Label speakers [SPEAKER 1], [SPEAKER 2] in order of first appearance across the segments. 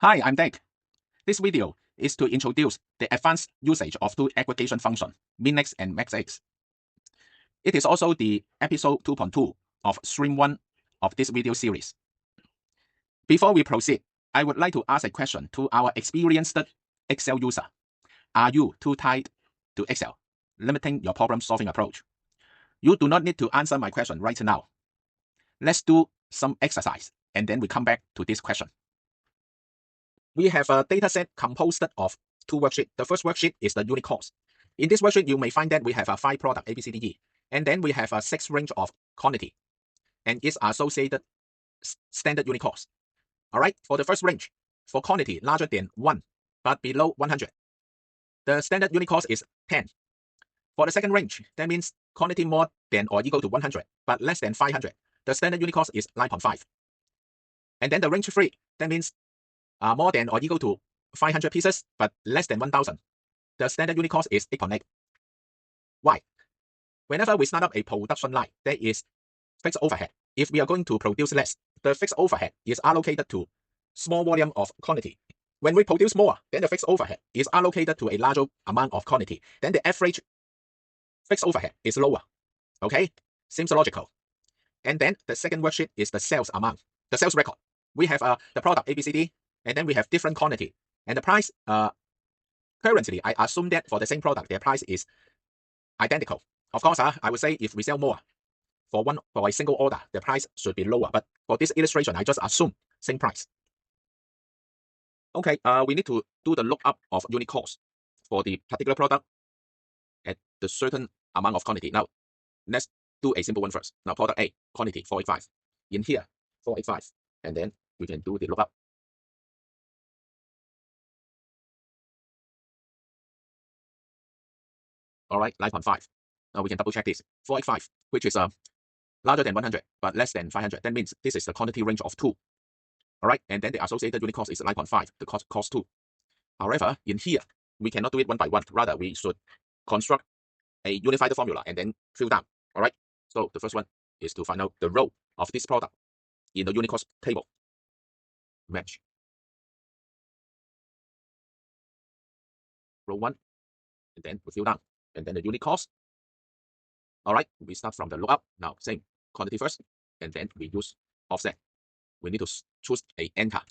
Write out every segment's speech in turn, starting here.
[SPEAKER 1] Hi, I'm Dick. This video is to introduce the advanced usage of two aggregation functions, minx and maxx. It is also the episode 2.2 of stream 1 of this video series. Before we proceed, I would like to ask a question to our experienced Excel user. Are you too tied to Excel, limiting your problem-solving approach? You do not need to answer my question right now. Let's do some exercise, and then we come back to this question. We have a dataset composed of two worksheets. The first worksheet is the unit cost. In this worksheet, you may find that we have a 5 product A, B, C, D, E, and then we have a 6 range of quantity and its associated standard unit cost. All right, for the first range, for quantity larger than 1 but below 100, the standard unit cost is 10. For the second range, that means quantity more than or equal to 100 but less than 500, the standard unit cost is 9.5. And then the range 3, that means more than or equal to 500 pieces but less than 1,000. The standard unit cost is 8.8. Why? Whenever we start up a production line, there is fixed overhead. If we are going to produce less, the fixed overhead is allocated to small volume of quantity. When we produce more, then the fixed overhead is allocated to a larger amount of quantity. Then the average fixed overhead is lower. Okay? Seems logical. And then the second worksheet is the sales amount, the sales record. We have the product A, B, C, D, and then we have different quantity. And the price, currently, I assume that for the same product, their price is identical. Of course, I would say if we sell more for a single order, the price should be lower. But for this illustration, I just assume same price. Okay, we need to do the lookup of unit cost for the particular product at the certain amount of quantity. Now, let's do a simple one first. Now, product A, quantity 485. In here, 485. And then we can do the lookup. All right, 9.5. Now we can double check this. 485, which is larger than 100 but less than 500. That means this is the quantity range of 2. All right, and then the associated unit cost is 9.5. The cost 2. However, in here, we cannot do it one by one. Rather, we should construct a unified formula and then fill down. All right, so the first one is to find out the row of this product in the unit cost table. Match. Row 1, and then we fill down. And then the unit cost. All right, we start from the lookup. Now, same quantity first, and then we use offset. We need to choose a anchor.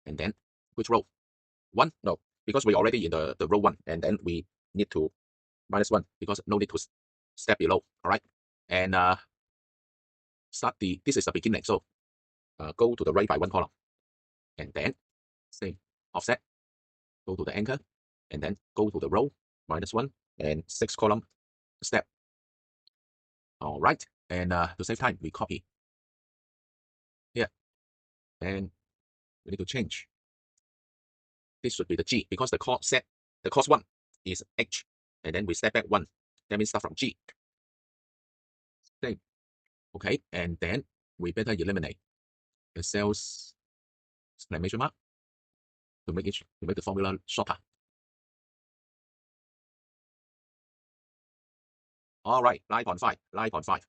[SPEAKER 1] And then, which row? 1? No, because we're already in the row 1, and then we need to -1 because no need to step below. All right, and this is the beginning, so go to the right by 1 column, and then same offset, go to the anchor, and then go to the row, -1, and 6 column step. All right, and to save time, we copy here, and we need to change. This should be the G because the cost 1 is H, and then we step back 1. That means start from G. Same. Okay, and then we better eliminate the sales exclamation mark to make the formula shorter. All right, 9.5,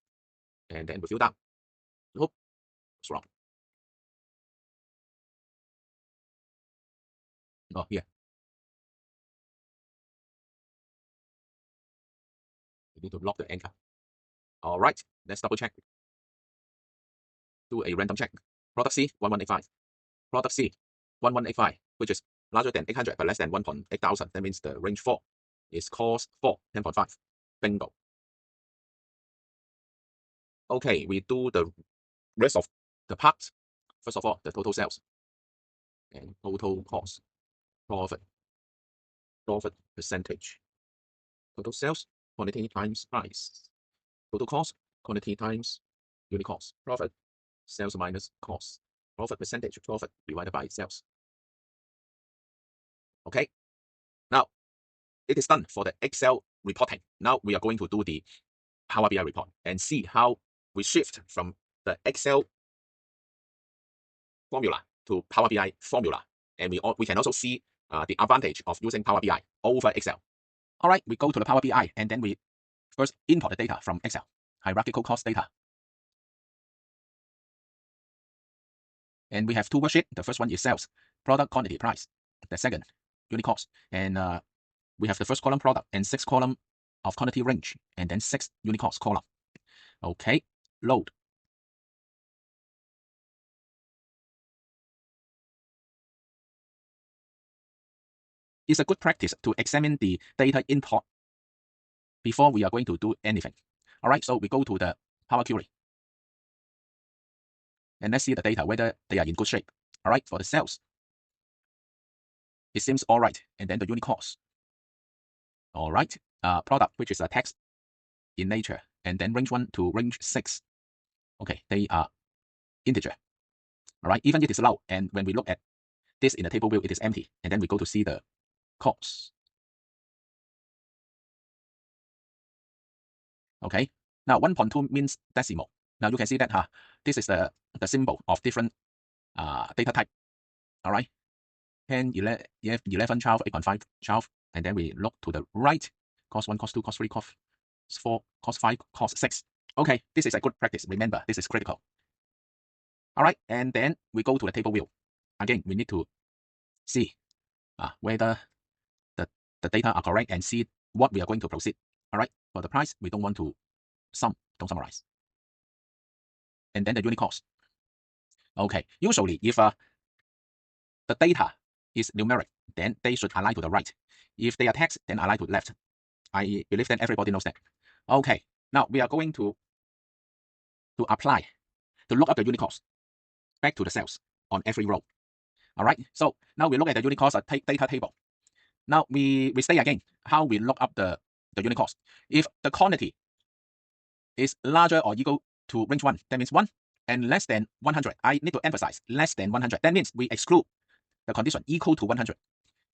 [SPEAKER 1] and then we fill down. Oops, what's wrong? Oh, here. We need to lock the anchor. All right, let's double check. Do a random check. Product C, 1185. Product C, 1185, which is larger than 800 but less than 1,800. That means the range 4 is cost 4, 10.5. Bingo. Okay, we do the rest of the parts. First of all, the total sales and total cost, profit percentage. Total sales, quantity times price. Total cost, quantity times unit cost. Profit, sales minus cost. Profit percentage, profit divided by sales. Okay, now it is done for the Excel reporting. Now we are going to do the Power BI report and see how we shift from the Excel formula to Power BI formula. And we can also see the advantage of using Power BI over Excel. All right, we go to the Power BI, and then we first import the data from Excel, hierarchical cost data. And we have 2 worksheets. The first one is sales. product quantity price, the second unit cost, and we have the first column product and 6 column of quantity range, and then 6 unit cost column. Okay, load. It's a good practice to examine the data input before we are going to do anything. All right, so we go to the Power Query. And let's see the data, whether they are in good shape. All right, for the sales, it seems all right. And then the unit cost. All right, product, which is a text in nature, and then range 1 to range 6. Okay, they are integer. All right, even it is low. And when we look at this in the table view, it is empty. And then we go to see the cost. Okay, now 1.2 means decimal. Now you can see that this is the symbol of different data type. All right, 10, 11, 12, 8.5, 12, and then we look to the right, cost 1, cost 2, cost 3, cost 4, cost 5, cost 6. Okay, this is a good practice. Remember, this is critical. All right, and then we go to the table view. Again, we need to see whether the data are correct and see what we are going to proceed. All right, for the price, we don't want to don't summarize. And then the unit cost. Okay, usually if the data is numeric, then they should align to the right. If they are text, then align to the left. I believe that everybody knows that. Okay, now we are going to apply, to look up the unit cost back to the cells on every row. All right, so now we look at the unit cost data table. Now we say again how we look up the unit cost. If the quantity is larger or equal to range 1, that means 1, and less than 100. I need to emphasize less than 100. That means we exclude the condition equal to 100.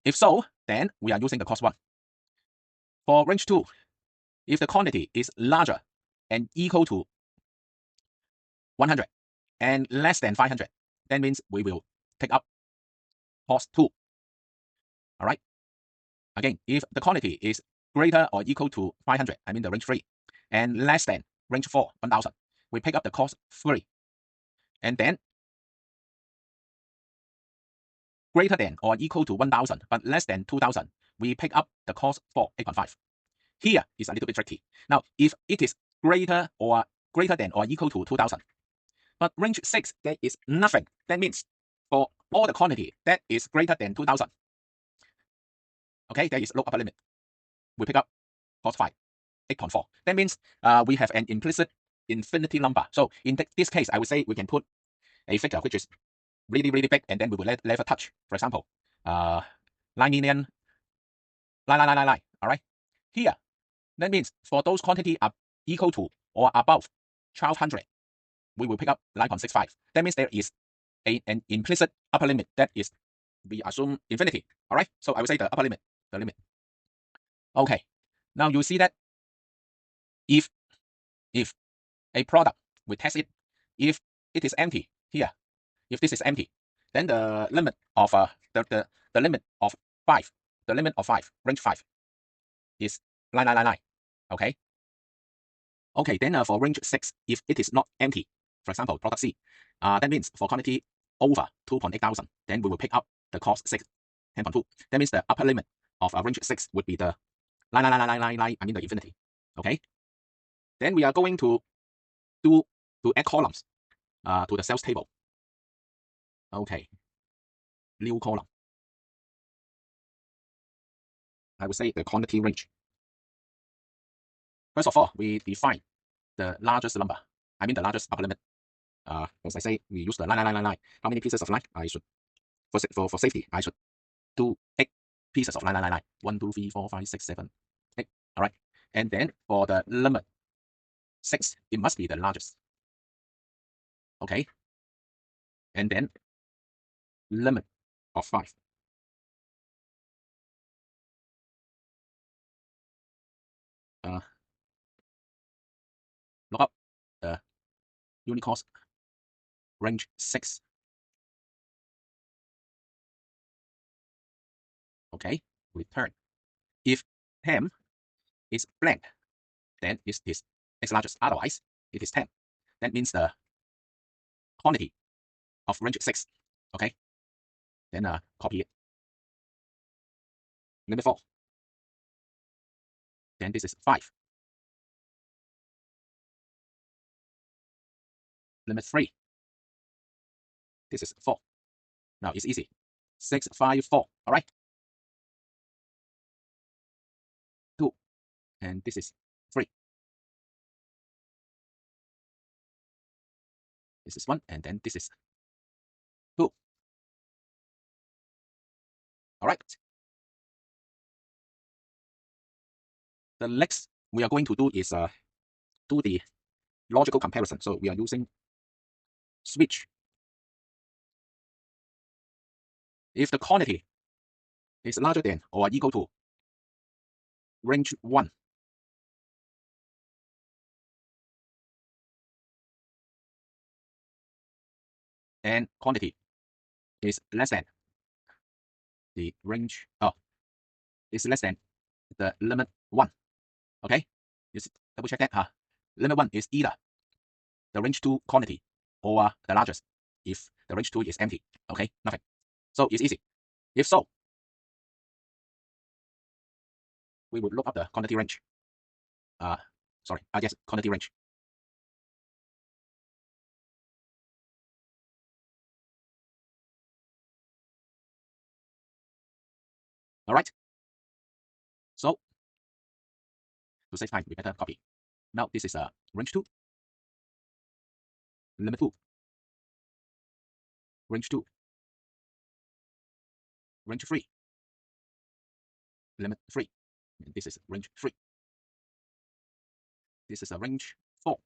[SPEAKER 1] If so, then we are using the cost 1. For range 2, if the quantity is larger and equal to 100 and less than 500, that means we will take up cost 2. All right. Again, if the quantity is greater or equal to 500, I mean the range 3, and less than range 4, 1000, we pick up the cost 3. And then greater than or equal to 1000 but less than 2000, we pick up the cost 4, 8.5. Here is a little bit tricky. Now, if it is greater than or equal to 2000, but range 6, there is nothing. That means for all the quantity that is greater than 2000, okay, there is low upper limit. We pick up cost 5, 8.4. That means we have an implicit infinity number. So in this case, I would say we can put a figure which is really, really big, and then we will never touch. For example, 9 million, all right? Here, that means for those quantity are equal to or above 1200, we will pick up 9.65. That means there is an implicit upper limit that is, we assume, infinity. All right, so I will say the upper limit, the limit. Okay, now you see that if a product, we test it, if it is empty here, if this is empty, then the limit of the limit of 5, the limit of 5, range 5, is 9. Okay. Okay, then for range 6, if it is not empty, for example, product C, that means for quantity over 2,800, then we will pick up the cost 6, 10.2. That means the upper limit of range 6 would be the 9, I mean the infinity. Okay. Then we are going to add columns to the sales table. Okay. New column. I would say the quantity range. First of all, we define the largest number. I mean the largest upper limit. As I say, we use the line. How many pieces of line? I should, for safety, I should do 8 pieces of line. 1, 2, 3, 4, 5, 6, 7, 8. All right. And then for the limit 6, it must be the largest. Okay. And then limit of 5. Look up the unit cost range 6. Okay, return. If temp is blank, then it is X largest. Otherwise, it is 10. That means the quantity of range 6. Okay. then copy it. Limit 4. Then this is 5. Limit 3. This is 4. Now it's easy. 6, 5, 4. All right. 2. And this is 3. This is 1. And then this is 2. All right. The next we are going to do is do the logical comparison. So we are using switch. If the quantity is larger than or equal to range 1, and quantity is less than the range, is less than the limit 1. Okay, just double check that. Limit 1 is either the range 2 quantity or the largest if the range 2 is empty. Okay, nothing. So it's easy. If so, we would look up the quantity range. Yes, quantity range. All right. So to save time, we better copy. Now this is range 2, limit 2, range 2, range 3, limit 3. And this is range 3. This is a range 4.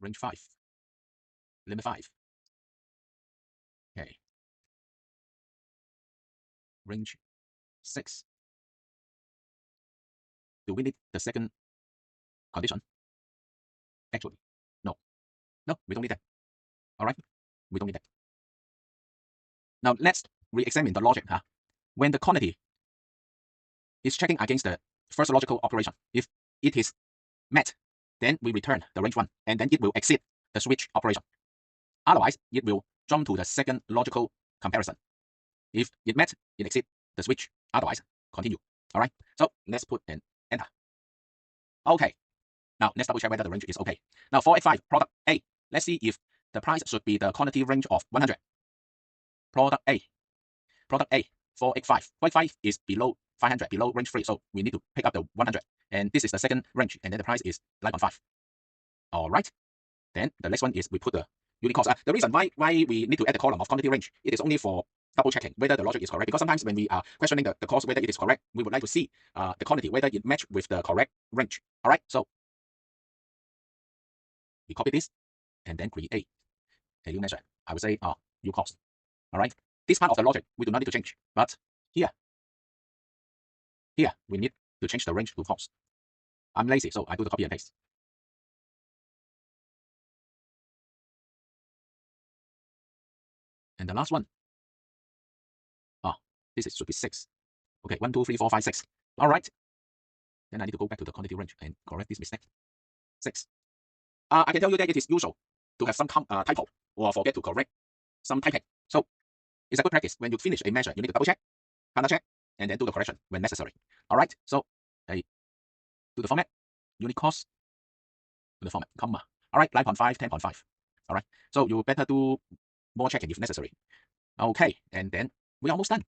[SPEAKER 1] Range 5. Limit 5. Okay. Range 6. Do we need the second condition? Actually, no. No, we don't need that. All right, we don't need that. Now let's re-examine the logic. When the quantity is checking against the first logical operation, if it is met, then we return the range 1, and then it will exceed the switch operation. Otherwise, it will jump to the second logical comparison. If it met, it exceeds the switch. Otherwise, continue. All right, so let's put an enter. Okay, now let's double check whether the range is okay. Now for A5 product A, let's see if the price should be the quantity range of 100. Product A for A5. 485 is below 500, below range 3, so we need to pick up the 100. And this is the second range, and then the price is 9.5. All right. Then the next one is we put the unit cost. The reason why we need to add the column of quantity range, it is only for double checking whether the logic is correct. Because sometimes when we are questioning the cost whether it is correct, we would like to see the quantity whether it match with the correct range. All right. So we copy this and then create a new measure. I would say U cost. All right. This part of the logic we do not need to change, but here we need to change the range to false. I'm lazy, so I do the copy and paste. And the last one, this should be 6. Okay, 1, 2, 3, 4, 5, 6. All right. Then I need to go back to the quantity range and correct this mistake. 6. I can tell you that it is usual to have some typo or forget to correct some typing. So it's a good practice. When you finish a measure, you need to double check, counter check, and then do the correction when necessary. All right. So I do the format, unit cost, do the format, comma. All right, 9.5, 10.5. All right. So you better do more checking if necessary. Okay, and then we're almost done.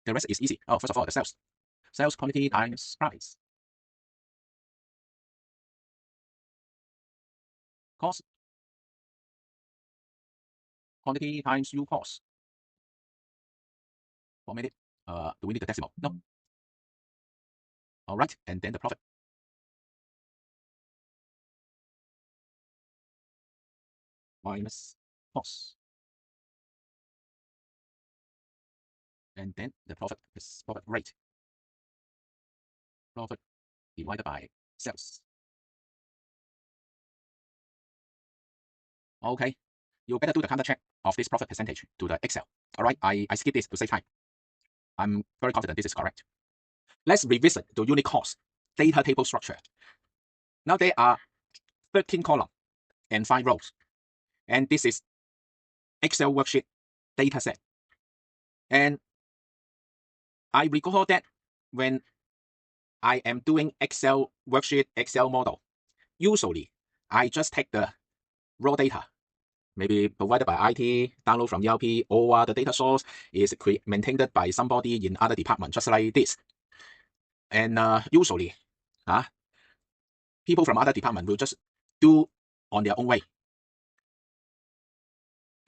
[SPEAKER 1] The rest is easy. First of all, the sales. Sales quantity times price. Cost. Quantity times U cost. Format it. Do we need the decimal? No. All right, and then the profit. Minus cost. And then the profit is profit rate. Profit divided by sales. Okay, you better do the counter check of this profit percentage to the Excel. All right, I skip this to save time. I'm very confident this is correct. Let's revisit the unit cost data table structure. Now there are 13 columns and 5 rows. And this is Excel worksheet dataset. And I recall that when I am doing Excel worksheet, Excel model, usually I just take the raw data, maybe provided by IT, download from ERP, or the data source is maintained by somebody in other department, just like this. And usually, people from other department will just do on their own way.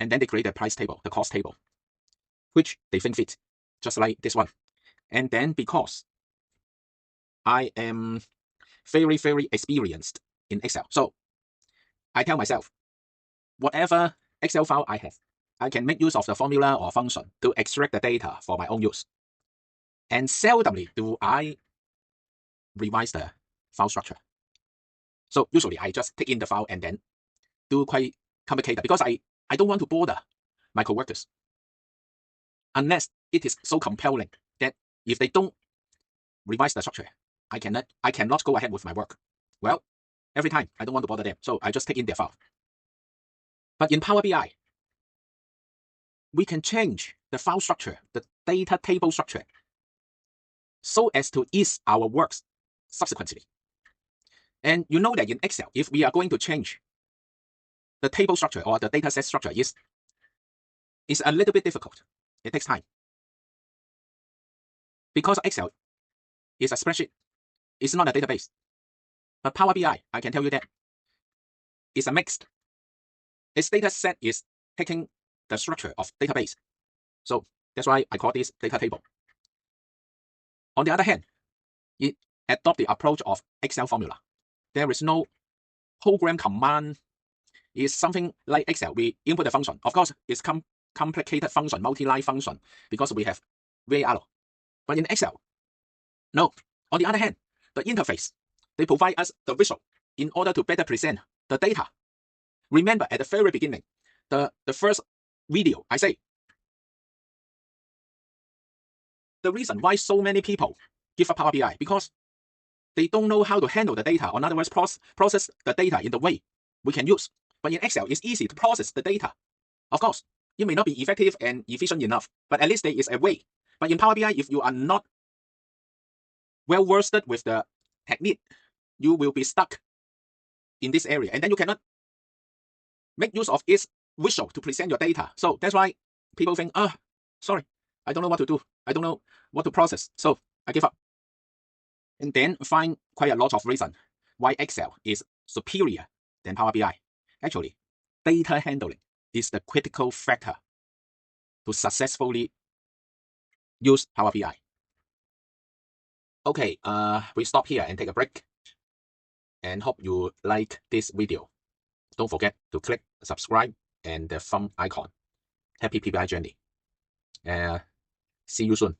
[SPEAKER 1] And then they create the price table, the cost table, which they think fit, just like this one. And then because I am very, very experienced in Excel, so I tell myself, whatever Excel file I have, I can make use of the formula or function to extract the data for my own use. And seldomly do I revise the file structure. So usually I just take in the file and then do quite complicated because I don't want to bother my coworkers unless it is so compelling that if they don't revise the structure, I cannot go ahead with my work. Well, every time I don't want to bother them, so I just take in their file. But in Power BI, we can change the file structure, the data table structure, so as to ease our works subsequently. And you know that in Excel, if we are going to change the table structure or the data set structure, is a little bit difficult. It takes time. Because Excel is a spreadsheet, it's not a database. But Power BI, I can tell you that it's a mixed. Its data set is taking the structure of database. So that's why I call this data table. On the other hand, it adopts the approach of Excel formula. There is no program command. It's something like Excel. We input the function. Of course, it's complicated function, multi-line function, because we have VAR. But in Excel, no. On the other hand, the interface, they provide us the visual in order to better present the data. Remember at the very beginning, the first video, I say, the reason why so many people give up Power BI because they don't know how to handle the data, or in other words, process the data in the way we can use. But in Excel, it's easy to process the data. Of course, it may not be effective and efficient enough, but at least there is a way. But in Power BI, if you are not well versed with the technique, you will be stuck in this area, and then you cannot make use of its visual to present your data. So that's why people think, sorry, I don't know what to do. I don't know what to process. So I give up. And then find quite a lot of reasons why Excel is superior than Power BI. Actually, data handling is the critical factor to successfully use Power BI. Okay, we stop here and take a break. And hope you like this video. Don't forget to click subscribe and the thumb icon. Happy PBI journey. See you soon.